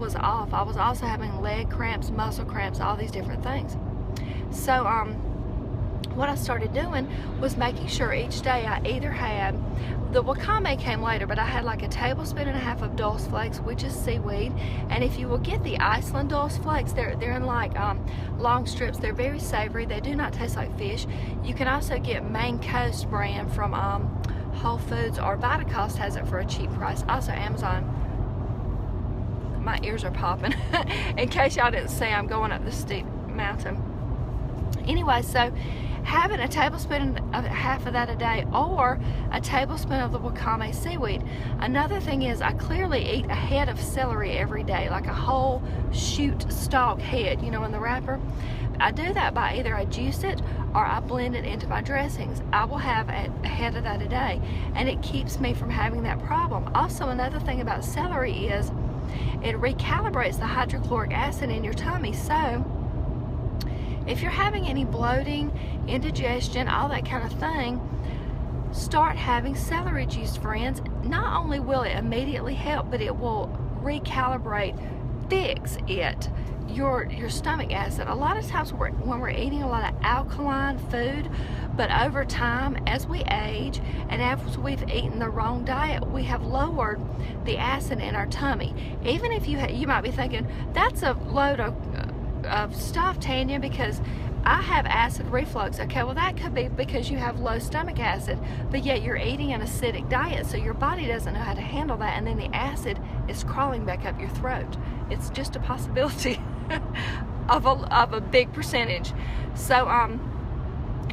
was off. I was also having leg cramps, muscle cramps, all these different things. So what I started doing was making sure each day I either had, the wakame came later, but I had like a tablespoon and a half of dulse flakes, which is seaweed. And if you will get the Iceland dulse flakes, they're in like long strips. They're very savory. They do not taste like fish. You can also get Maine Coast brand from Whole Foods, or Vitacost has it for a cheap price. Also Amazon. My ears are popping. In case y'all didn't see, I'm going up this steep mountain. Anyway, so having a tablespoon of half of that a day, or a tablespoon of the wakame seaweed. Another thing is, I clearly eat a head of celery every day, like a whole shoot stalk head, you know, in the wrapper. I do that by either I juice it or I blend it into my dressings. I will have a head of that a day, and it keeps me from having that problem. Also, another thing about celery is it recalibrates the hydrochloric acid in your tummy. So if you're having any bloating, indigestion, all that kind of thing, start having celery juice, friends. Not only will it immediately help, but it will recalibrate, fix it, your stomach acid. A lot of times when we're eating a lot of alkaline food, but over time, as we age and as we've eaten the wrong diet, we have lowered the acid in our tummy. Even if you might be thinking, that's a load of stuff, Tanya, because I have acid reflux. Okay, well, that could be because you have low stomach acid, but yet you're eating an acidic diet, so your body doesn't know how to handle that, and then the acid is crawling back up your throat. It's just a possibility of a big percentage. So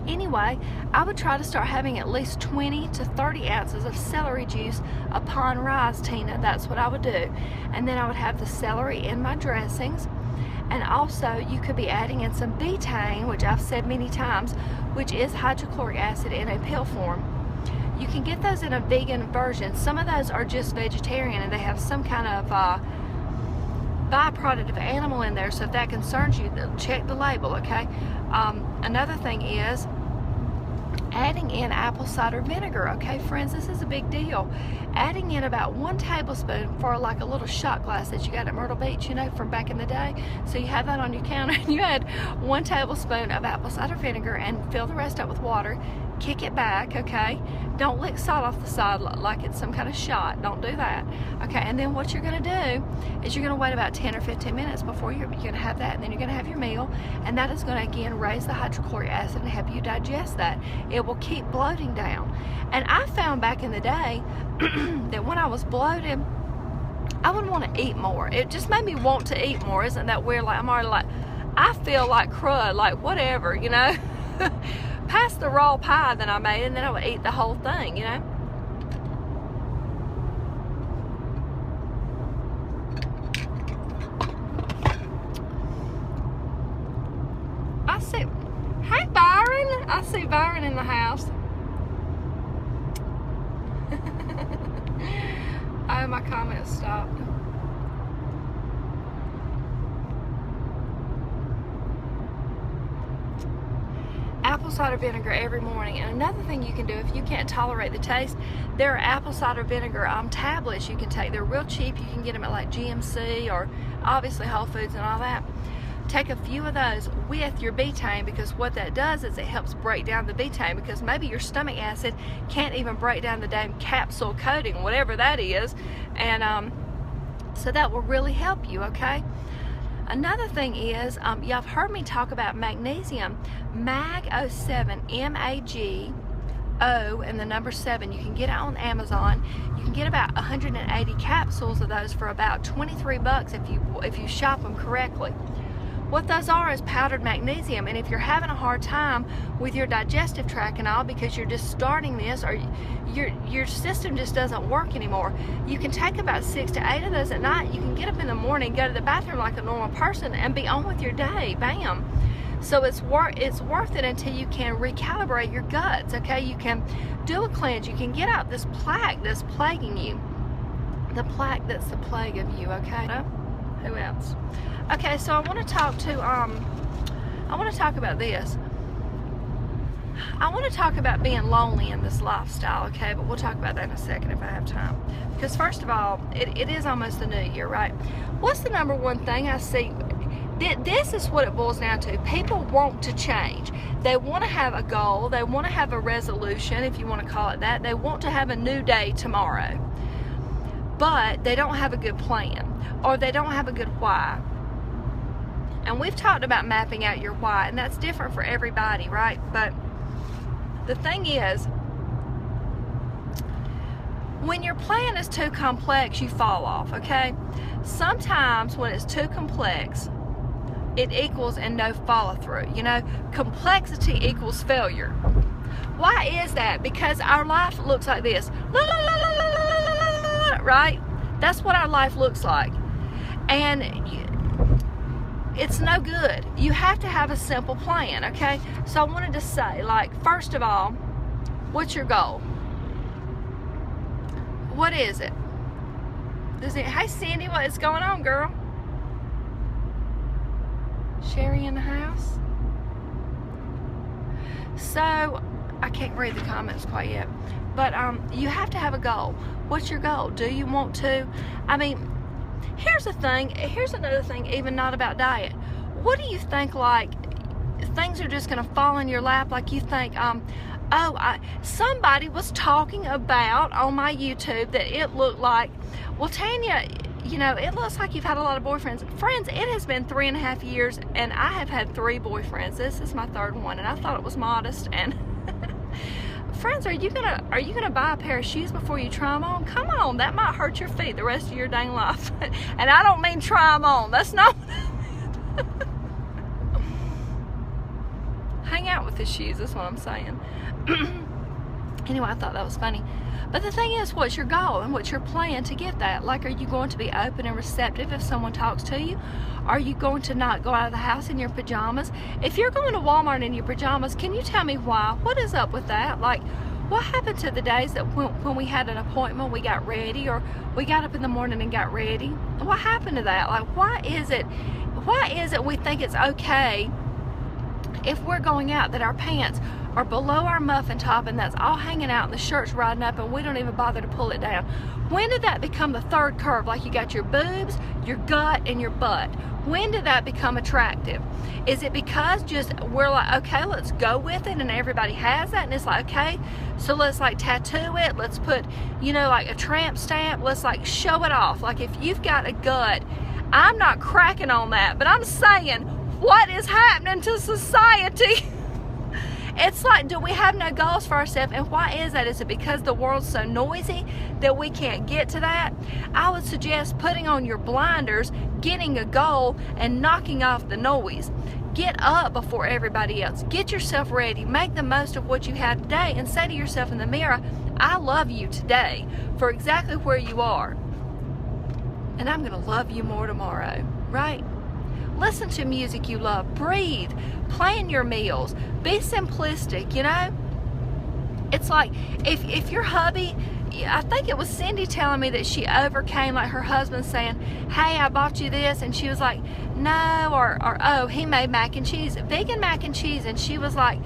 anyway, I would try to start having at least 20 to 30 ounces of celery juice upon rise, Tina. That's what I would do. And then I would have the celery in my dressings. And also, you could be adding in some betaine, which I've said many times, which is hydrochloric acid in a pill form. You can get those in a vegan version. Some of those are just vegetarian, and they have some kind of byproduct of animal in there. So if that concerns you, check the label, okay? Another thing is adding in apple cider vinegar. Okay, friends, this is a big deal. Adding in about 1 tablespoon for like a little shot glass that you got at Myrtle Beach, you know, from back in the day. So you have that on your counter, and you add 1 tablespoon of apple cider vinegar and fill the rest up with water. Kick it back, okay? Don't lick salt off the side like it's some kind of shot. Don't do that. Okay, and then what you're going to do is you're going to wait about 10 or 15 minutes before you're going to have that, and then you're going to have your meal, and that is going to again raise the hydrochloric acid and help you digest that. It will keep bloating down. And I found back in the day that when I was bloated, I would want to eat more. It just made me want to eat more. Isn't that weird? Like, I'm already like, I feel like crud, like whatever, you know? Pass the raw pie that I made, and then I would eat the whole thing, you know? I see, hey Byron, I see Byron in the house. Oh, my comments stopped. Apple cider vinegar every morning. And another thing you can do, if you can't tolerate the taste, there are apple cider vinegar tablets you can take. They're real cheap. You can get them at like GMC or obviously Whole Foods and all that. Take a few of those with your betaine, because what that does is it helps break down the betaine, because maybe your stomach acid can't even break down the damn capsule coating, whatever that is, and so that will really help you, okay? Another thing is, y'all have heard me talk about magnesium. Mag-O7, M-A-G-O and the number 7. You can get it on Amazon. You can get about 180 capsules of those for about 23 bucks if you shop them correctly. What those are is powdered magnesium, and if you're having a hard time with your digestive tract and all because you're just starting this, or your system just doesn't work anymore, you can take about 6 to 8 of those at night. You can get up in the morning, go to the bathroom like a normal person, and be on with your day. Bam. So it's worth it until you can recalibrate your guts, okay? You can do a cleanse. You can get out this plaque that's plaguing you. The plaque that's the plague of you, okay? Who else? Okay, so I want to talk about this. I want to talk about being lonely in this lifestyle, okay? But we'll talk about that in a second if I have time. Because first of all, it is almost the new year, right? What's the number one thing I see? This is what it boils down to. People want to change. They want to have a goal. They want to have a resolution, if you want to call it that. They want to have a new day tomorrow. But they don't have a good plan, or they don't have a good why. And we've talked about mapping out your why, and that's different for everybody, right? But the thing is, when your plan is too complex, you fall off, okay? Sometimes when it's too complex, it equals and no follow through. You know, complexity equals failure. Why is that? Because our life looks like this. La, la, la, la, la, la, la, la, right? That's what our life looks like. And it's no good. You have to have a simple plan, okay? So I wanted to say, like, first of all, what's your goal? What is it? Hey, Cindy, what is going on, girl? Sherry in the house? So, I can't read the comments quite yet. But you have to have a goal. What's your goal? Do you want to? I mean, here's the thing. Here's another thing, even not about diet. What do you think, like, things are just going to fall in your lap? Like you think, somebody was talking about on my YouTube that it looked like, well, Tanya, you know, it looks like you've had a lot of boyfriends. Friends, it has been 3.5 years, and I have had 3 boyfriends. This is my 3rd one, and I thought it was modest. And friends, are you gonna buy a pair of shoes before you try them on? Come on, that might hurt your feet the rest of your dang life. And I don't mean try them on. That's not what I meant. Hang out with the shoes. That's what I'm saying. Anyway, I thought that was funny. But the thing is, what's your goal and what's your plan to get that? Like, are you going to be open and receptive if someone talks to you? Are you going to not go out of the house in your pajamas? If you're going to Walmart in your pajamas, can you tell me why? What is up with that? Like, what happened to the days that when we had an appointment, we got ready, or we got up in the morning and got ready? What happened to that? Like, why is it we think it's okay if we're going out that our pants are below our muffin top and that's all hanging out and the shirt's riding up and we don't even bother to pull it down? When did that become the 3rd curve? Like, you got your boobs, your gut, and your butt. When did that become attractive? Is it because just we're like, okay, let's go with it, and everybody has that, and it's like, okay, so let's like tattoo it, let's put, you know, like a tramp stamp, let's like show it off. Like, if you've got a gut, I'm not cracking on that, but I'm saying, what is happening to society? It's like, do we have no goals for ourselves? And why is that? Is it because the world's so noisy that we can't get to that? I would suggest putting on your blinders, getting a goal, and knocking off the noise. Get up before everybody else. Get yourself ready. Make the most of what you have today, and say to yourself in the mirror, I love you today for exactly where you are. And I'm going to love you more tomorrow, right? Listen to music you love. Breathe. Plan your meals. Be simplistic, you know? It's like, if your hubby, I think it was Cindy telling me that she overcame, like, her husband saying, hey, I bought you this, and she was like, no, or oh, he made mac and cheese, vegan mac and cheese, and she was like,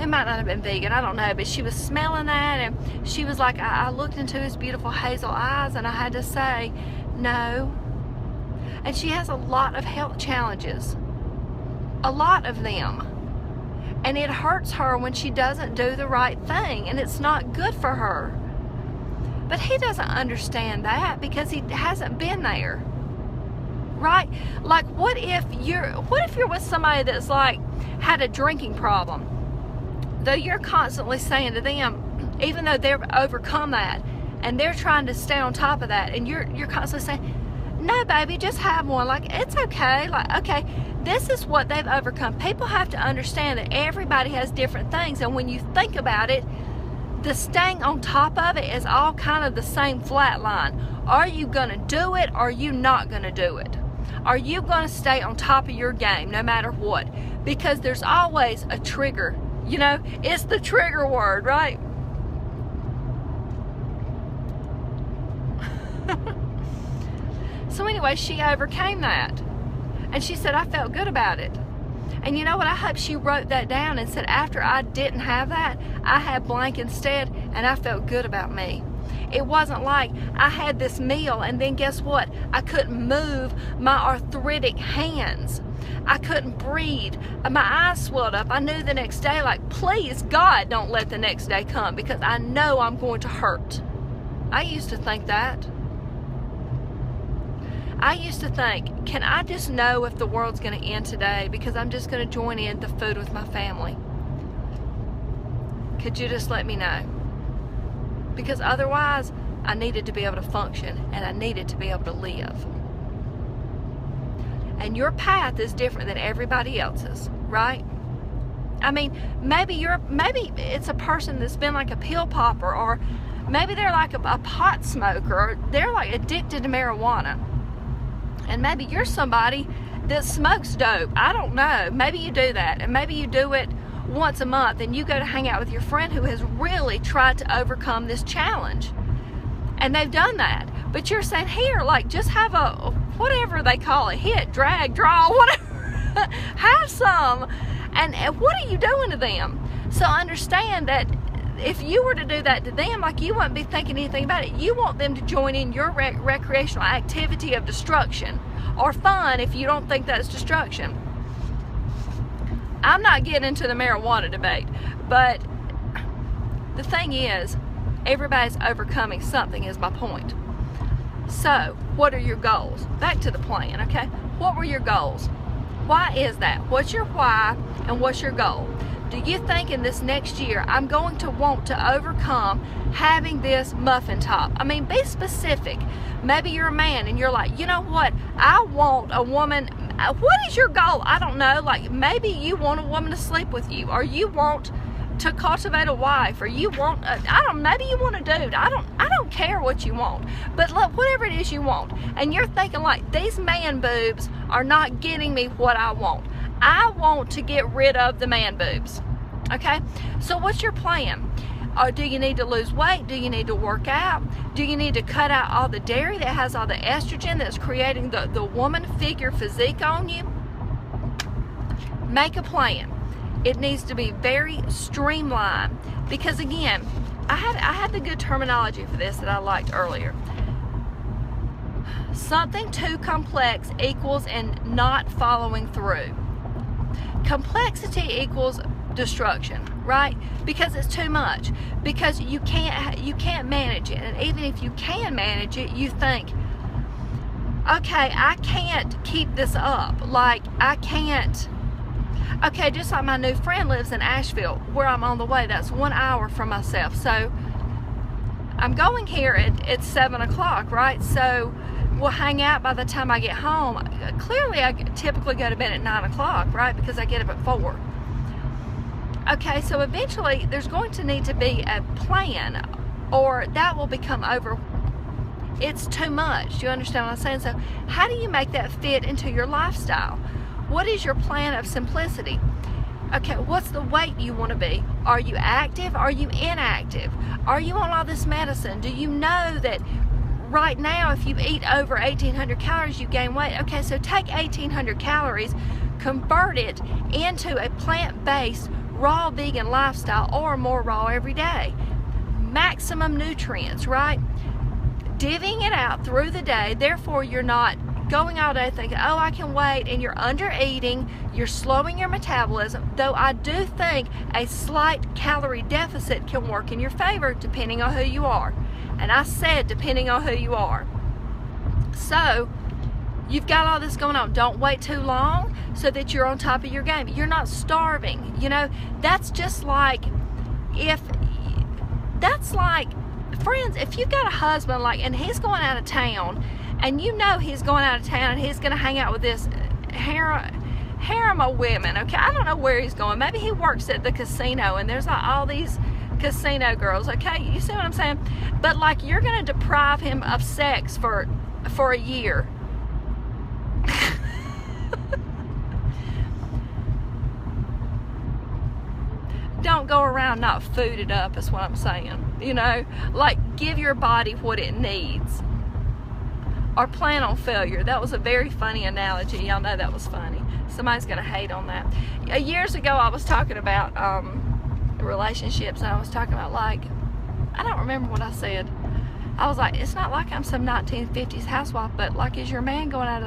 it might not have been vegan, I don't know, but she was smelling that, and she was like, I looked into his beautiful hazel eyes, and I had to say, no. And she has a lot of health challenges, a lot of them, and it hurts her when she doesn't do the right thing, and it's not good for her. But he doesn't understand that because he hasn't been there, right? Like, what if you're with somebody that's like had a drinking problem, though you're constantly saying to them, even though they've overcome that and they're trying to stay on top of that, and you're constantly saying, no, baby, just have one. Like, it's okay. Like, okay, this is what they've overcome. People have to understand that everybody has different things, and when you think about it, the staying on top of it is all kind of the same flat line. Are you going to do it, or are you not going to do it? Are you going to stay on top of your game no matter what? Because there's always a trigger. You know, it's the trigger word, right? So anyway, she overcame that. And she said, I felt good about it. And you know what? I hope she wrote that down and said, after I didn't have that, I had blank instead, and I felt good about me. It wasn't like I had this meal and then guess what? I couldn't move my arthritic hands. I couldn't breathe. My eyes swelled up. I knew the next day, like, please, God, don't let the next day come because I know I'm going to hurt. I used to think that. I used to think, can I just know if the world's going to end today because I'm just going to join in the food with my family? Could you just let me know? Because otherwise, I needed to be able to function and I needed to be able to live. And your path is different than everybody else's, right? I mean, maybe it's a person that's been like a pill popper, or maybe they're like a pot smoker, or they're like addicted to marijuana. And maybe you're somebody that smokes dope. I don't know. Maybe you do that. And maybe you do it once a month and you go to hang out with your friend who has really tried to overcome this challenge. And they've done that. But you're saying, here, like, just have a, whatever they call it, hit, drag, draw, whatever. Have some. And what are you doing to them? So understand that if you were to do that to them, like, you wouldn't be thinking anything about it. You want them to join in your recreational activity of destruction or fun if you don't think that's destruction. I'm not getting into the marijuana debate, but the thing is, everybody's overcoming something is my point. So, what are your goals? Back to the plan, okay? What were your goals? Why is that? What's your why and what's your goal? Do you think in this next year I'm going to want to overcome having this muffin top? I mean, be specific. Maybe you're a man and you're like, you know what? I want a woman. What is your goal? I don't know. Like, maybe you want a woman to sleep with you, or you want to cultivate a wife, or you want maybe you want a dude. I don't care what you want, but look, whatever it is you want, and you're thinking like, these man boobs are not getting me what I want. I want to get rid of the man boobs. Okay, so what's your plan? Do you need to lose weight? Do you need to work out? Do you need to cut out all the dairy that has all the estrogen that's creating the woman figure physique on you? Make a plan. It needs to be very streamlined, because again, I had the good terminology for this that I liked earlier. Something too complex equals in not following through. Complexity equals destruction, right? Because it's too much. Because you can't manage it, and even if you can manage it, you think, okay, I can't keep this up. Like, I can't. Okay, just like my new friend lives in Asheville, where I'm on the way. That's 1 hour from myself. So I'm going here at 7 o'clock, right? So we'll hang out by the time I get home. Clearly, I typically go to bed at 9 o'clock, right? Because I get up at 4. Okay, so eventually there's going to need to be a plan, or that will become over. It's too much. Do you understand what I'm saying? So how do you make that fit into your lifestyle? What is your plan of simplicity? Okay, what's the weight you want to be? Are you active? Are you inactive? Are you on all this medicine? Do you know that right now if you eat over 1,800 calories, you gain weight? Okay, so take 1,800 calories, convert it into a plant-based, raw vegan lifestyle, or more raw every day. Maximum nutrients, right? Divvying it out through the day, therefore you're not going all day thinking, oh, I can wait, and you're under eating, you're slowing your metabolism, though I do think a slight calorie deficit can work in your favor depending on who you are. And I said depending on who you are. So you've got all this going on. Don't wait too long so that you're on top of your game. You're not starving. You know, that's just like, friends, if you've got a husband, like, and he's going out of town, and you know he's going out of town and he's going to hang out with this harem of women, okay? I don't know where he's going. Maybe he works at the casino and there's like all these casino girls, okay? You see what I'm saying? But like, you're going to deprive him of sex for a year. Don't go around not fooded up, is what I'm saying. You know, like, give your body what it needs. or plan on failure. That was a very funny analogy. Y'all know that was funny. Somebody's gonna hate on that. Years ago I was talking about relationships, and I was talking about, like, I don't remember what I said. I was like, it's not like I'm some 1950s housewife, but like, is your man going out of